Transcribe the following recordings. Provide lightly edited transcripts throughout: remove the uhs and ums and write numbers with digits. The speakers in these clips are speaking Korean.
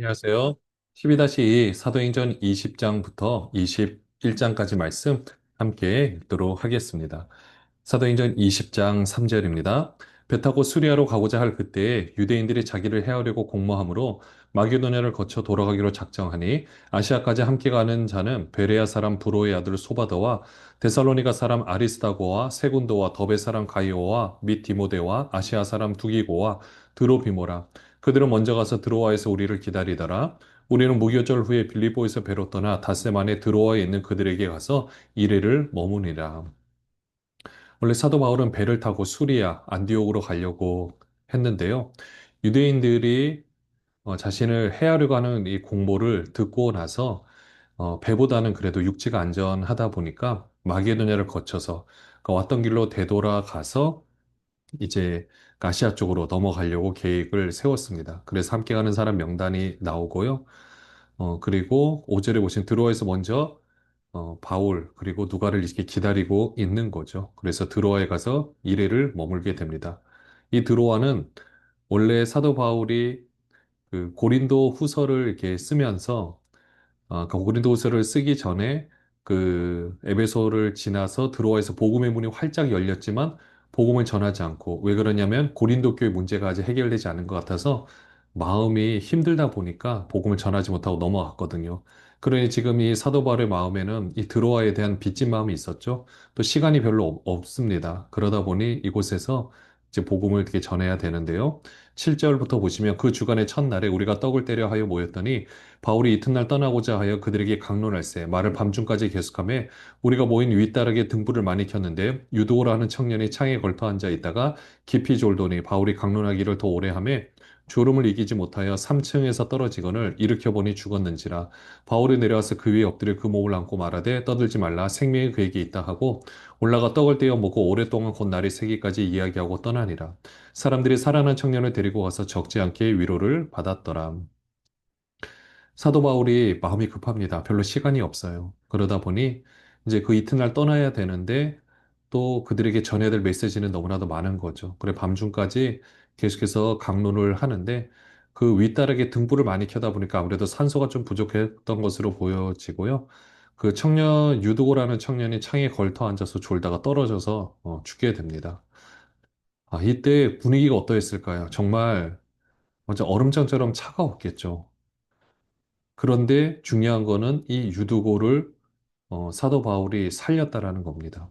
안녕하세요. 12-2 사도행전 20장부터 21장까지 말씀 함께 읽도록 하겠습니다. 사도행전 20장 3절입니다. 배 타고 수리아로 가고자 할 그때에 유대인들이 자기를 해하려고 공모함으로 마게도냐를 거쳐 돌아가기로 작정하니 아시아까지 함께 가는 자는 베레아 사람 브로의 아들 소바더와 데살로니가 사람 아리스다고와 세군도와 더베 사람 가이오와 및 디모데와 아시아 사람 두기고와 드로비모라. 그들은 먼저 가서 드로아에서 우리를 기다리더라. 우리는 무교절 후에 빌립보에서 배로 떠나 닷새 만에 드로아에 있는 그들에게 가서 이레를 머무니라. 원래 사도 바울은 배를 타고 수리아, 안디옥으로 가려고 했는데요. 유대인들이 자신을 해하려고 하는 이 공모를 듣고 나서 배보다는 그래도 육지가 안전하다 보니까 마게도냐를 거쳐서 그 왔던 길로 되돌아가서 이제 아시아 쪽으로 넘어가려고 계획을 세웠습니다. 그래서 함께 가는 사람 명단이 나오고요. 그리고 5절에 보신 드로아에서 먼저 바울 그리고 누가를 이렇게 기다리고 있는 거죠. 그래서 드로아에 가서 이레를 머물게 됩니다. 이 드로아는 원래 사도 바울이 그 고린도 후서를 이렇게 쓰면서 그 고린도후서를 쓰기 전에 그 에베소를 지나서 드로아에서 복음의 문이 활짝 열렸지만 복음을 전하지 않고 왜 그러냐면 고린도 교회 문제가 아직 해결되지 않은 것 같아서 마음이 힘들다 보니까 복음을 전하지 못하고 넘어갔거든요. 그러니 지금 이 사도 바울의 마음에는 이 드로아에 대한 빚진 마음이 있었죠. 또 시간이 별로 없습니다. 그러다 보니 이곳에서 이제 복음을 어떻게 전해야 되는데요. 7절부터 보시면 그 주간의 첫날에 우리가 떡을 때려 하여 모였더니 바울이 이튿날 떠나고자 하여 그들에게 강론할세 말을 밤중까지 계속하며 우리가 모인 윗다락에 등불을 많이 켰는데 유도오라 하는 청년이 창에 걸터 앉아 있다가 깊이 졸더니 바울이 강론하기를 더 오래 하며 졸음을 이기지 못하여 3층에서 떨어지거늘 일으켜 보니 죽었는지라 바울이 내려와서 그 위에 엎드려 그 몸을 안고 말하되 떠들지 말라 생명이 그에게 있다 하고 올라가 떡을 떼어 먹고 오랫동안 곧 날이 새기까지 이야기하고 떠나니라 사람들이 살아난 청년을 데리고 가서 적지 않게 위로를 받았더라. 사도 바울이 마음이 급합니다. 별로 시간이 없어요. 그러다 보니 이제 그 이튿날 떠나야 되는데 또 그들에게 전해야 될 메시지는 너무나도 많은 거죠. 그래 밤중까지 계속해서 강론을 하는데 그 윗다락에 등불을 많이 켜다 보니까 아무래도 산소가 좀 부족했던 것으로 보여지고요. 그 청년 유두고라는 청년이 창에 걸터 앉아서 졸다가 떨어져서 죽게 됩니다. 이때 분위기가 어떠했을까요? 정말 완전 얼음장처럼 차가웠겠죠. 그런데 중요한 거는 이 유두고를 사도 바울이 살렸다라는 겁니다.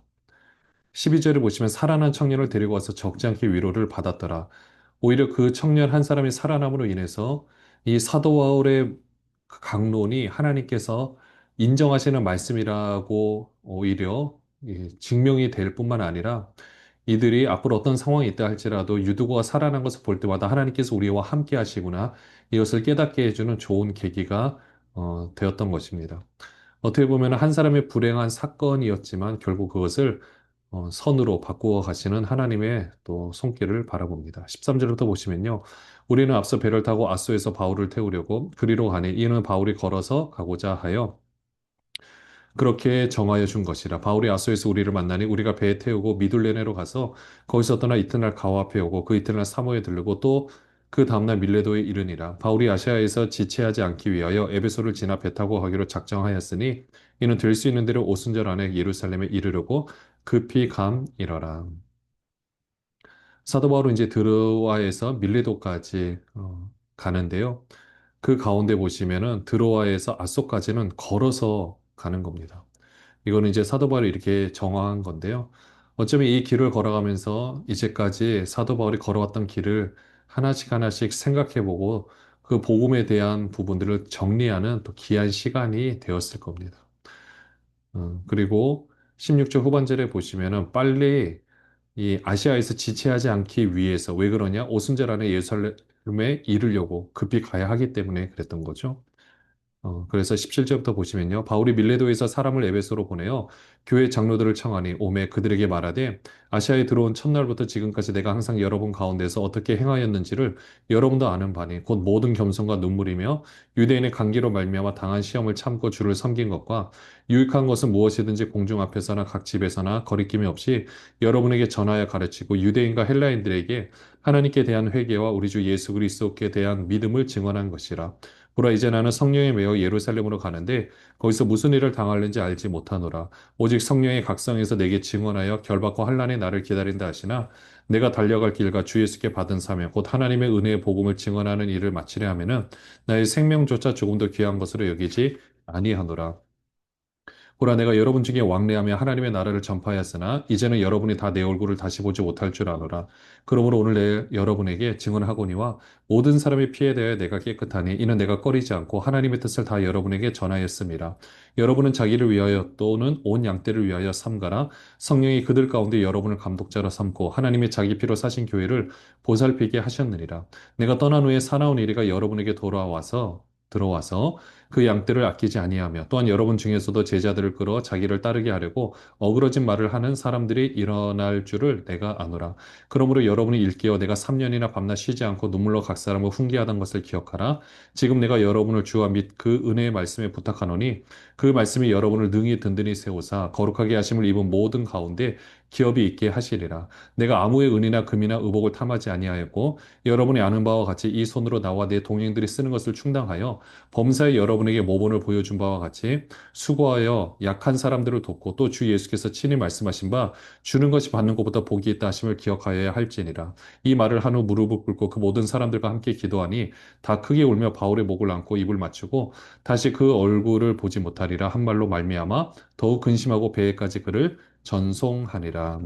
12절을 보시면 살아난 청년을 데리고 와서 적지 않게 위로를 받았더라. 오히려 그 청년 한 사람이 살아남으로 인해서 이 사도 바울의 그 강론이 하나님께서 인정하시는 말씀이라고 오히려 증명이 될 뿐만 아니라 이들이 앞으로 어떤 상황이 있다 할지라도 유두고가 살아난 것을 볼 때마다 하나님께서 우리와 함께 하시구나 이것을 깨닫게 해주는 좋은 계기가 되었던 것입니다. 어떻게 보면 한 사람의 불행한 사건이었지만 결국 그것을 선으로 바꾸어 가시는 하나님의 또 손길을 바라봅니다. 13절부터 보시면요. 우리는 앞서 배를 타고 아소에서 바울을 태우려고 그리로 가니 이는 바울이 걸어서 가고자 하여 그렇게 정하여 준 것이라. 바울이 아소에서 우리를 만나니 우리가 배에 태우고 미둘레네로 가서 거기서 떠나 이튿날 가오 앞에 오고 그 이튿날 사모에 들르고 또 그 다음날 밀레도에 이르니라. 바울이 아시아에서 지체하지 않기 위하여 에베소를 지나 배 타고 가기로 작정하였으니 이는 될 수 있는 대로 오순절 안에 예루살렘에 이르려고 급히 감이러라. 사도 바울은 이제 드로아에서 밀레도까지 가는데요. 그 가운데 보시면은 드로아에서 아소까지는 걸어서 가는 겁니다. 이거는 이제 사도 바울이 이렇게 정황한 건데요. 어쩌면 이 길을 걸어가면서 이제까지 사도 바울이 걸어왔던 길을 하나씩 하나씩 생각해보고 그 복음에 대한 부분들을 정리하는 또 귀한 시간이 되었을 겁니다. 그리고 16절 후반절에 보시면은 빨리 이 아시아에서 지체하지 않기 위해서 왜 그러냐? 오순절 안에 예루살렘에 이르려고 급히 가야 하기 때문에 그랬던 거죠. 그래서 17절부터 보시면요. 바울이 밀레도에서 사람을 에베소로 보내어 교회 장로들을 청하니 오매 그들에게 말하되 아시아에 들어온 첫날부터 지금까지 내가 항상 여러분 가운데서 어떻게 행하였는지를 여러분도 아는 바니 곧 모든 겸손과 눈물이며 유대인의 관계로 말미암아 당한 시험을 참고 주를 섬긴 것과 유익한 것은 무엇이든지 공중 앞에서나 각 집에서나 거리낌이 없이 여러분에게 전하여 가르치고 유대인과 헬라인들에게 하나님께 대한 회개와 우리 주 예수 그리스도께 대한 믿음을 증언한 것이라. 보라 이제 나는 성령에 매여 예루살렘으로 가는데 거기서 무슨 일을 당하는지 알지 못하노라. 오직 성령의 각성에서 내게 증언하여 결박과 환난의 날을 기다린다 하시나 내가 달려갈 길과 주 예수께 받은 사명 곧 하나님의 은혜의 복음을 증언하는 일을 마치려 하면은 나의 생명조차 조금 더 귀한 것으로 여기지 아니하노라. 보라 내가 여러분 중에 왕래하며 하나님의 나라를 전파하였으나 이제는 여러분이 다 내 얼굴을 다시 보지 못할 줄 아노라. 그러므로 오늘 여러분에게 증언하거니와 모든 사람의 피에 대하여 내가 깨끗하니 이는 내가 꺼리지 않고 하나님의 뜻을 다 여러분에게 전하였습니다. 여러분은 자기를 위하여 또는 온 양떼를 위하여 삼가라. 성령이 그들 가운데 여러분을 감독자로 삼고 하나님의 자기 피로 사신 교회를 보살피게 하셨느니라. 내가 떠난 후에 사나운 이리가 여러분에게 돌아와서 들어와서 그 양떼를 아끼지 아니하며 또한 여러분 중에서도 제자들을 끌어 자기를 따르게 하려고 어그러진 말을 하는 사람들이 일어날 줄을 내가 아노라. 그러므로 여러분이 일깨어 내가 3년이나 밤낮 쉬지 않고 눈물로 각 사람을 훈계하던 것을 기억하라. 지금 내가 여러분을 주와 및 그 은혜의 말씀에 부탁하노니 그 말씀이 여러분을 능히 든든히 세우사 거룩하게 하심을 입은 모든 가운데 기업이 있게 하시리라. 내가 아무의 은이나 금이나 의복을 탐하지 아니하였고 여러분이 아는 바와 같이 이 손으로 나와 내 동행들이 쓰는 것을 충당하여 범사에 여러분에게 모본을 보여준 바와 같이 수고하여 약한 사람들을 돕고 또 주 예수께서 친히 말씀하신 바 주는 것이 받는 것보다 복이 있다 하심을 기억하여야 할지니라. 이 말을 한 후 무릎을 꿇고 그 모든 사람들과 함께 기도하니 다 크게 울며 바울의 목을 안고 입을 맞추고 다시 그 얼굴을 보지 못하리라 한 말로 말미암아 더욱 근심하고 배에까지 그를 전송하니라.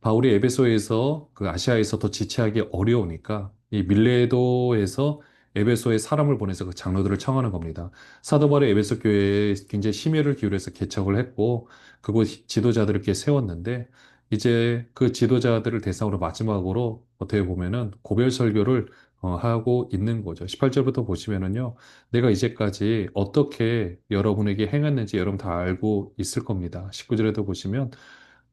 바울이 에베소에서 그 아시아에서 더 지체하기 어려우니까 이 밀레도에서 에베소에 사람을 보내서 그 장로들을 청하는 겁니다. 사도 바울이 에베소 교회에 굉장히 심혈을 기울여서 개척을 했고 그곳 지도자들을 이렇게 세웠는데 이제 그 지도자들을 대상으로 마지막으로 어떻게 보면은 고별 설교를 하고 있는 거죠. 18절부터 보시면은요. 내가 이제까지 어떻게 여러분에게 행했는지 여러분 다 알고 있을 겁니다. 19절에도 보시면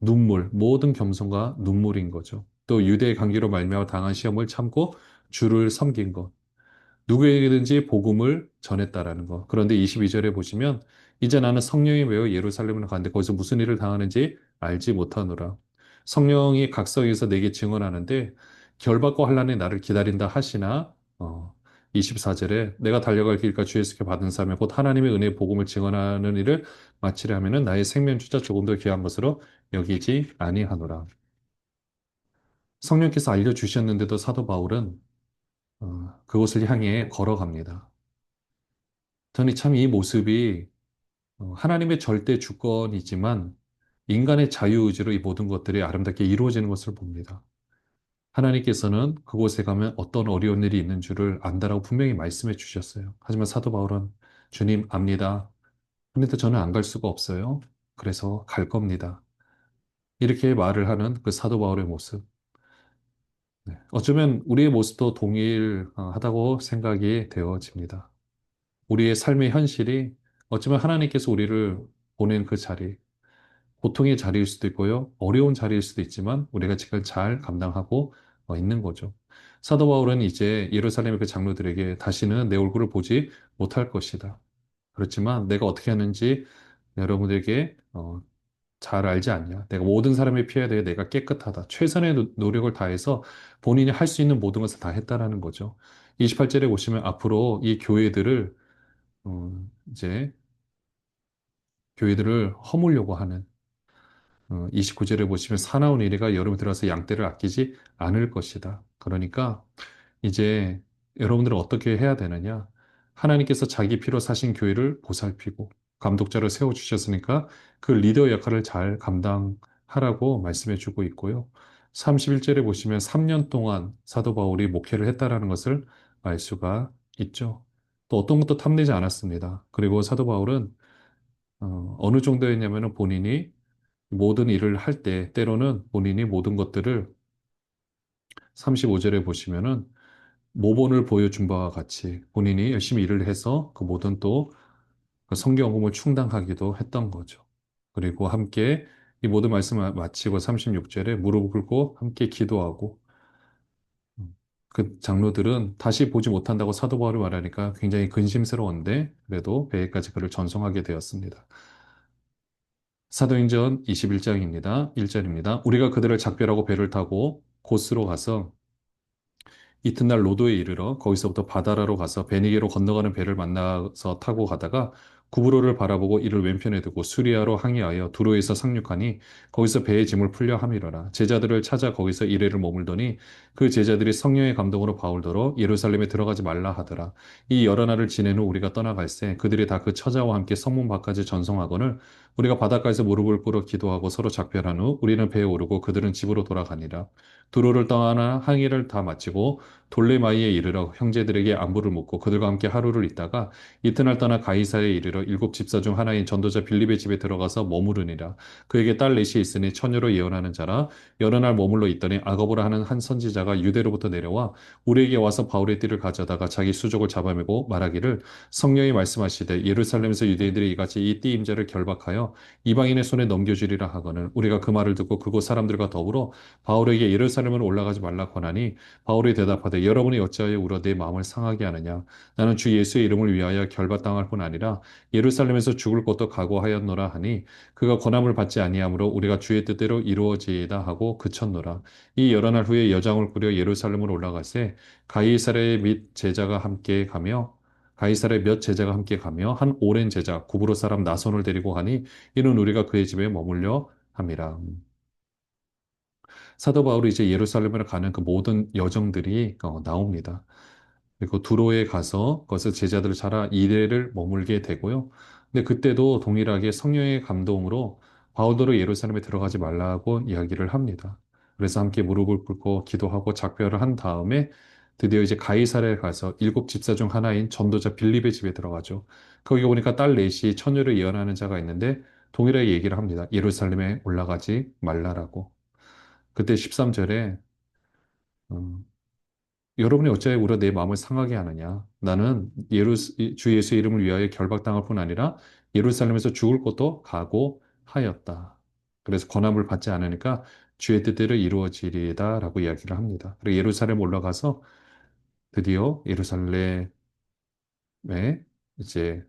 눈물, 모든 겸손과 눈물인 거죠. 또 유대의 관계로 말미암아 당한 시험을 참고 주를 섬긴 것. 누구에게든지 복음을 전했다라는 것. 그런데 22절에 보시면 이제 나는 성령이 매여 예루살렘을 가는데 거기서 무슨 일을 당하는지 알지 못하노라. 성령이 각성해서 내게 증언하는데 결박과 환난의 나를 기다린다 하시나 24절에 내가 달려갈 길과 주 예수께 받은 사명 곧 하나님의 은혜의 복음을 증언하는 일을 마치려 하면은 나의 생명주자 조금 더 귀한 것으로 여기지 아니하노라. 성령께서 알려주셨는데도 사도 바울은 그곳을 향해 걸어갑니다. 저는 참 이 모습이 하나님의 절대 주권이지만 인간의 자유의지로 이 모든 것들이 아름답게 이루어지는 것을 봅니다. 하나님께서는 그곳에 가면 어떤 어려운 일이 있는 줄을 안다라고 분명히 말씀해 주셨어요. 하지만 사도 바울은 주님 압니다. 그런데 저는 안 갈 수가 없어요. 그래서 갈 겁니다. 이렇게 말을 하는 그 사도 바울의 모습. 네. 어쩌면 우리의 모습도 동일하다고 생각이 되어집니다. 우리의 삶의 현실이 어쩌면 하나님께서 우리를 보낸 그 자리, 고통의 자리일 수도 있고요. 어려운 자리일 수도 있지만 우리가 지금 잘 감당하고 있는 거죠. 사도 바울은 이제 예루살렘의 그 장로들에게 다시는 내 얼굴을 보지 못할 것이다. 그렇지만 내가 어떻게 하는지 여러분들에게 잘 알지 않냐. 내가 모든 사람의 피해에 대해 내가 깨끗하다. 최선의 노력을 다해서 본인이 할 수 있는 모든 것을 다 했다라는 거죠. 28절에 보시면 앞으로 이 이제 교회들을 허물려고 하는 29절에 보시면 사나운 이래가 여름에 들어서 양떼를 아끼지 않을 것이다. 그러니까 이제 여러분들은 어떻게 해야 되느냐? 하나님께서 자기 피로 사신 교회를 보살피고 감독자를 세워주셨으니까 그 리더 역할을 잘 감당하라고 말씀해 주고 있고요. 31절에 보시면 3년 동안 사도 바울이 목회를 했다라는 것을 알 수가 있죠. 또 어떤 것도 탐내지 않았습니다. 그리고 사도 바울은 어느 정도였냐면은 본인이 모든 일을 할 때 때로는 본인이 모든 것들을 35절에 보시면은 모본을 보여준 바와 같이 본인이 열심히 일을 해서 그 모든 또그 성경음을 충당하기도 했던 거죠. 그리고 함께 이 모든 말씀을 마치고 36절에 무릎 꿇고 함께 기도하고 그 장로들은 다시 보지 못한다고 사도 바울이 말하니까 굉장히 근심스러운데 그래도 배에까지 그를 전송하게 되었습니다. 사도행전 21장입니다. 1절입니다. 우리가 그들을 작별하고 배를 타고 곳으로 가서 이튿날 로도에 이르러 거기서부터 바다라로 가서 베니게로 건너가는 배를 만나서 타고 가다가 구브로를 바라보고 이를 왼편에 두고 수리아로 항해하여 두로에서 상륙하니 거기서 배의 짐을 풀려 함이러라. 제자들을 찾아 거기서 이레를 머물더니 그 제자들이 성령의 감동으로 바울더러 예루살렘에 들어가지 말라 하더라. 이 여러 날을 지낸 후 우리가 떠나갈새 그들이 다 그 처자와 함께 성문 밖까지 전송하거늘 우리가 바닷가에서 무릎을 꿇어 기도하고 서로 작별한 후 우리는 배에 오르고 그들은 집으로 돌아가니라. 두로를 떠나 항해를 다 마치고 돌레마이에 이르러 형제들에게 안부를 묻고 그들과 함께 하루를 있다가 이튿날 떠나 가이사에 이르러 일곱 집사 중 하나인 전도자 빌립의 집에 들어가서 머무르니라. 그에게 딸 넷이 있으니 처녀로 예언하는 자라. 여러 날 머물러 있더니 아거보라 하는 한 선지자가 유대로부터 내려와 우리에게 와서 바울의 띠를 가져다가 자기 수족을 잡아매고 말하기를 성령이 말씀하시되 예루살렘에서 유대인들이 이같이 이 띠 임자를 결박하여 이방인의 손에 넘겨주리라 하거늘 우리가 그 말을 듣고 그곳 사람들과 더불어 바울에게 예루살렘으로 올라가지 말라 권하니 바울이 대답하되 여러분이 어찌하여 울어 내 마음을 상하게 하느냐 나는 주 예수의 이름을 위하여 결박당할 뿐 아니라 예루살렘에서 죽을 것도 각오하였노라 하니 그가 권함을 받지 아니하므로 우리가 주의 뜻대로 이루어지이다 하고 그쳤노라. 이 여러 날 후에 여장을 꾸려 예루살렘으로 올라가세 가이사랴의 및 제자가 함께 가며 가이사랴의 몇 제자가 함께 가며 한 오랜 제자 구브로 사람 나손을 데리고 가니 이는 우리가 그의 집에 머물려 함이라. 사도 바울이 이제 예루살렘으로 가는 그 모든 여정들이 나옵니다. 그리고 두로에 가서 거기서 제자들을 찾아 이레를 머물게 되고요. 근데 그때도 동일하게 성령의 감동으로 바울도로 예루살렘에 들어가지 말라고 이야기를 합니다. 그래서 함께 무릎을 꿇고 기도하고 작별을 한 다음에 드디어 이제 가이사랴에 가서 일곱 집사 중 하나인 전도자 빌립의 집에 들어가죠. 거기 보니까 딸 넷이 처녀를 예언하는 자가 있는데 동일하게 얘기를 합니다. 예루살렘에 올라가지 말라라고. 그때 13절에 여러분이 어찌하여 울어 내 마음을 상하게 하느냐? 나는 주 예수의 이름을 위하여 결박당할 뿐 아니라 예루살렘에서 죽을 것도 각오하였다. 그래서 권함을 받지 않으니까 주의 뜻대로 이루어지리다라고 이야기를 합니다. 그리고 예루살렘 올라가서 드디어 예루살렘에 이제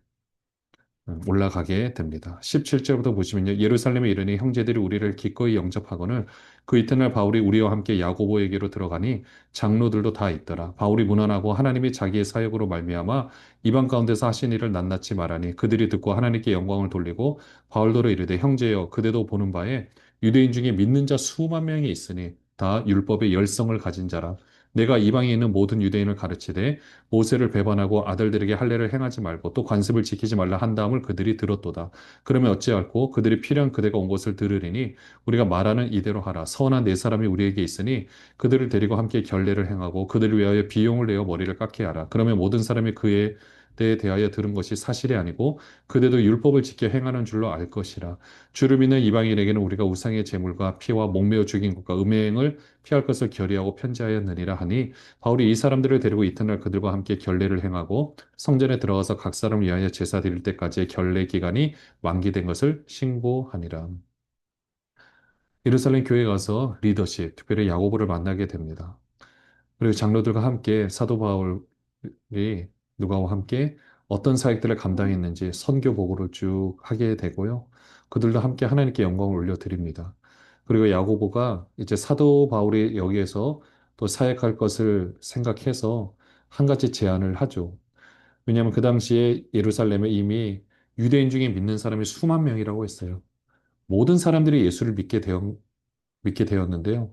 올라가게 됩니다. 17절부터 보시면요. 예루살렘에 이르니 형제들이 우리를 기꺼이 영접하거늘 그 이튿날 바울이 우리와 함께 야고보에게로 들어가니 장로들도 다 있더라. 바울이 문안하고 하나님이 자기의 사역으로 말미암아 이방 가운데서 하신 일을 낱낱이 말하니 그들이 듣고 하나님께 영광을 돌리고 바울더러 이르되 형제여 그대도 보는 바에 유대인 중에 믿는 자 수만 명이 있으니 다 율법의 열성을 가진 자라. 내가 이방에 있는 모든 유대인을 가르치되 모세를 배반하고 아들들에게 할례를 행하지 말고 또 관습을 지키지 말라 한 다음을 그들이 들었도다. 그러면 어찌할꼬 그들이 필요한 그대가 온 것을 들으리니 우리가 말하는 이대로 하라. 선한 네 사람이 우리에게 있으니 그들을 데리고 함께 결례를 행하고 그들을 위하여 비용을 내어 머리를 깎게 하라. 그러면 모든 사람이 그에 대하여 들은 것이 사실이 아니고 그대도 율법을 지켜 행하는 줄로 알 것이라. 주를 믿는 이방인에게는 우리가 우상의 제물과 피와 목매어 죽인 것과 음행을 피할 것을 결의하고 편지하였느니라 하니 바울이 이 사람들을 데리고 이튿날 그들과 함께 결례를 행하고 성전에 들어가서 각 사람을 위하여 제사 드릴 때까지의 결례 기간이 만기된 것을 신고하니라. 예루살렘 교회에 가서 리더십, 특별히 야고보를 만나게 됩니다. 그리고 장로들과 함께 사도 바울이 누가와 함께 어떤 사역들을 감당했는지 선교 보고를 쭉 하게 되고요. 그들도 함께 하나님께 영광을 올려드립니다. 그리고 야고보가 이제 사도 바울이 여기에서 또 사역할 것을 생각해서 한 가지 제안을 하죠. 왜냐하면 그 당시에 예루살렘에 이미 유대인 중에 믿는 사람이 수만 명이라고 했어요. 모든 사람들이 예수를 믿게 되었는데요.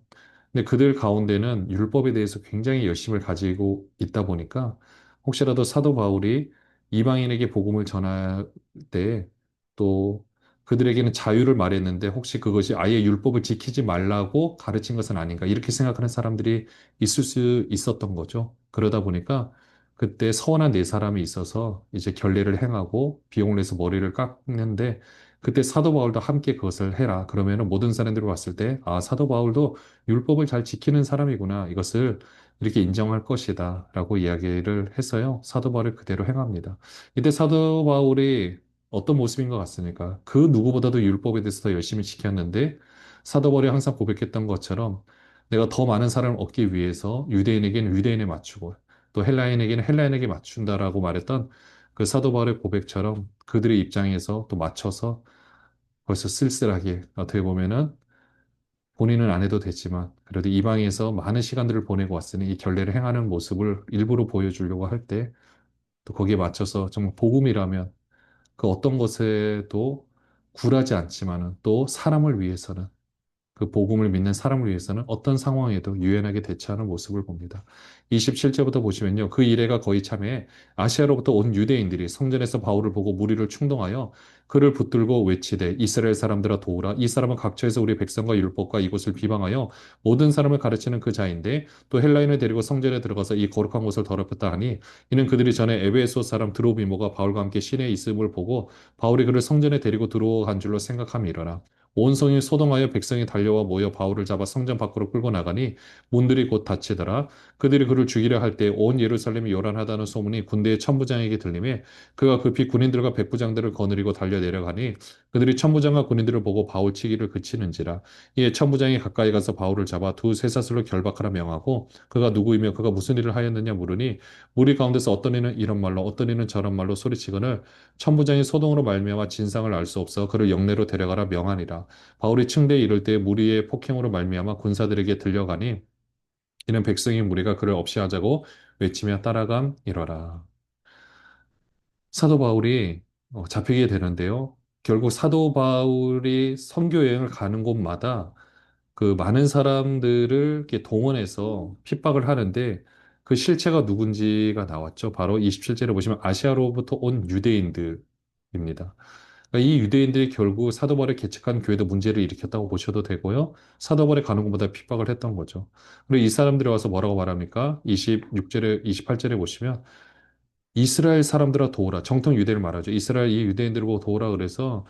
근데 그들 가운데는 율법에 대해서 굉장히 열심을 가지고 있다 보니까 혹시라도 사도 바울이 이방인에게 복음을 전할 때 또 그들에게는 자유를 말했는데 혹시 그것이 아예 율법을 지키지 말라고 가르친 것은 아닌가 이렇게 생각하는 사람들이 있을 수 있었던 거죠. 그러다 보니까 그때 서원한 네 사람이 있어서 이제 결례를 행하고 비용을 내서 머리를 깎는데 그때 사도 바울도 함께 그것을 해라. 그러면은 모든 사람들이 봤을 때, 아, 사도 바울도 율법을 잘 지키는 사람이구나. 이것을 이렇게 인정할 것이다. 라고 이야기를 해서요. 사도 바울을 그대로 행합니다. 이때 사도 바울이 어떤 모습인 것 같습니까? 그 누구보다도 율법에 대해서 더 열심히 지켰는데, 사도 바울이 항상 고백했던 것처럼 내가 더 많은 사람을 얻기 위해서 유대인에게는 유대인에 맞추고, 또 헬라인에게는 헬라인에게 맞춘다라고 말했던 그 사도 바울의 고백처럼 그들의 입장에서 또 맞춰서 벌써 쓸쓸하게 어떻게 보면은 본인은 안 해도 되지만 그래도 이방에서 많은 시간들을 보내고 왔으니 이 결례를 행하는 모습을 일부러 보여주려고 할 때 또 거기에 맞춰서 정말 복음이라면 그 어떤 것에도 굴하지 않지만은 또 사람을 위해서는 그 복음을 믿는 사람을 위해서는 어떤 상황에도 유연하게 대처하는 모습을 봅니다. 27절부터 보시면요. 그 이래가 거의 참에 아시아로부터 온 유대인들이 성전에서 바울을 보고 무리를 충동하여 그를 붙들고 외치되 이스라엘 사람들아 도우라. 이 사람은 각처에서 우리 백성과 율법과 이곳을 비방하여 모든 사람을 가르치는 그 자인데 또 헬라인을 데리고 성전에 들어가서 이 거룩한 곳을 더럽혔다 하니 이는 그들이 전에 에베소 사람 드로비모가 바울과 함께 시내에 있음을 보고 바울이 그를 성전에 데리고 들어간 줄로 생각함이러라. 온 성이 소동하여 백성이 달려와 모여 바울을 잡아 성전 밖으로 끌고 나가니 문들이 곧 닫히더라. 그들이 그를 죽이려 할 때 온 예루살렘이 요란하다는 소문이 군대의 천부장에게 들림에 그가 급히 군인들과 백부장들을 거느리고 달려 내려가니 그들이 천부장과 군인들을 보고 바울 치기를 그치는지라. 이에 천부장이 가까이 가서 바울을 잡아 두 쇠사슬로 결박하라 명하고 그가 누구이며 그가 무슨 일을 하였느냐 물으니 무리 가운데서 어떤 이는 이런 말로 어떤 이는 저런 말로 소리치거늘 천부장이 소동으로 말미암아 진상을 알 수 없어 그를 영내로 데려가라 명하니라. 바울이 층대에 이를 때 무리의 폭행으로 말미암아 군사들에게 들려가니 이는 백성의 무리가 그를 없이 하자고 외치며 따라감이러라. 사도 바울이 잡히게 되는데요. 결국 사도 바울이 선교 여행을 가는 곳마다 그 많은 사람들을 이렇게 동원해서 핍박을 하는데 그 실체가 누군지가 나왔죠. 바로 27절에 보시면 아시아로부터 온 유대인들입니다. 그러니까 이 유대인들이 결국 사도 바울이 개척한 교회도 문제를 일으켰다고 보셔도 되고요. 사도 바울이 가는 곳마다 핍박을 했던 거죠. 그리고 이 사람들이 와서 뭐라고 말합니까? 26절에, 28절에 보시면 이스라엘 사람들아 도우라. 정통 유대를 말하죠. 이스라엘 이 유대인들을 보고 도우라 그래서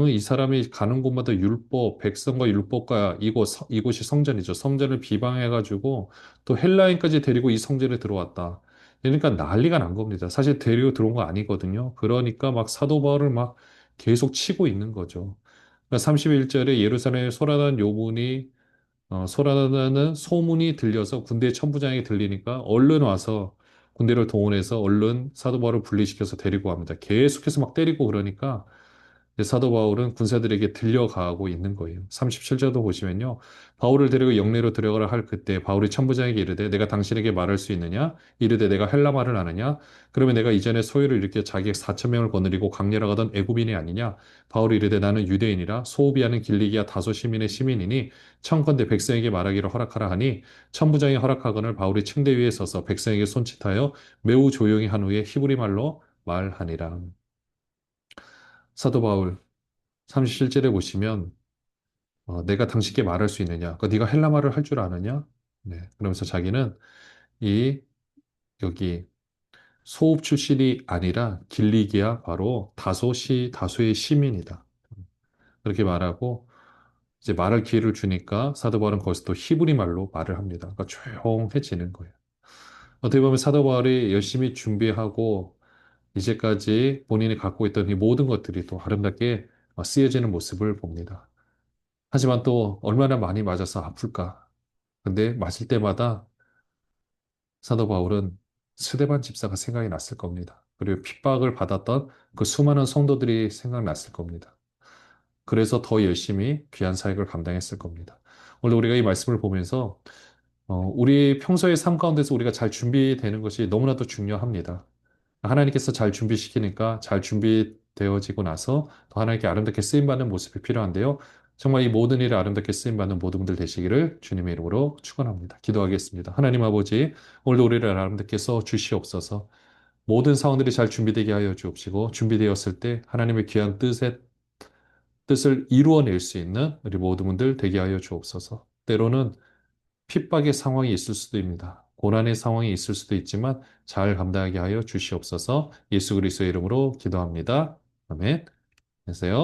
이 사람이 가는 곳마다 율법, 백성과 율법과 이곳이 성전이죠. 성전을 비방해가지고 또 헬라인까지 데리고 이 성전에 들어왔다. 그러니까 난리가 난 겁니다. 사실 데리고 들어온 거 아니거든요. 그러니까 막 사도 바울을 막 계속 치고 있는 거죠. 그러니까 31절에 예루살렘에 소란한 요문이 소란하는 소문이 들려서 군대 천부장에게 들리니까 얼른 와서 군대를 동원해서 얼른 사도 바울을 분리시켜서 데리고 갑니다. 계속해서 막 때리고 그러니까 이제 사도 바울은 군사들에게 들려가고 있는 거예요. 37절도 보시면요. 바울을 데리고 영내로 들어가라 할 그때 바울이 천부장에게 이르되 내가 당신에게 말할 수 있느냐? 이르되 내가 헬라 말을 아느냐? 그러면 내가 이전에 소유를 일으켜 자기 4천 명을 거느리고 광야로 가던 애굽인이 아니냐? 바울이 이르되 나는 유대인이라 소호비하는 길리기아 다소 시민의 시민이니 청컨대 백성에게 말하기를 허락하라 하니 천부장이 허락하거늘 바울이 층대 위에 서서 백성에게 손짓하여 매우 조용히 한 후에 히브리 말로 말하니라. 사도 바울 37절에 보시면 내가 당신께 말할 수 있느냐? 네가 헬라 말을 할 줄 아느냐? 네. 그러면서 자기는 이 여기 소읍 출신이 아니라 길리기아 바로 다소의 시민이다. 그렇게 말하고 이제 말할 기회를 주니까 사도 바울은 거기서 또 히브리 말로 말을 합니다. 그러니까 조용해지는 거예요. 어떻게 보면 사도 바울이 열심히 준비하고 이제까지 본인이 갖고 있던 이 모든 것들이 또 아름답게 쓰여지는 모습을 봅니다. 하지만 또 얼마나 많이 맞아서 아플까? 근데 맞을 때마다 사도 바울은 스데반 집사가 생각이 났을 겁니다. 그리고 핍박을 받았던 그 수많은 성도들이 생각났을 겁니다. 그래서 더 열심히 귀한 사역을 감당했을 겁니다. 오늘 우리가 이 말씀을 보면서 우리 평소의 삶 가운데서 우리가 잘 준비되는 것이 너무나도 중요합니다. 하나님께서 잘 준비시키니까 잘 준비되어지고 나서 더 하나님께 아름답게 쓰임받는 모습이 필요한데요. 정말 이 모든 일에 아름답게 쓰임받는 모든 분들 되시기를 주님의 이름으로 축원합니다. 기도하겠습니다. 하나님 아버지, 오늘도 우리를 아름답게 써 주시옵소서. 모든 상황들이 잘 준비되게 하여 주옵시고 준비되었을 때 하나님의 귀한 뜻을 이루어낼 수 있는 우리 모든 분들 되게 하여 주옵소서. 때로는 핍박의 상황이 있을 수도 입니다. 고난의 상황이 있을 수도 있지만 잘 감당하게 하여 주시옵소서. 예수 그리스도의 이름으로 기도합니다. 아멘. 안녕하세요.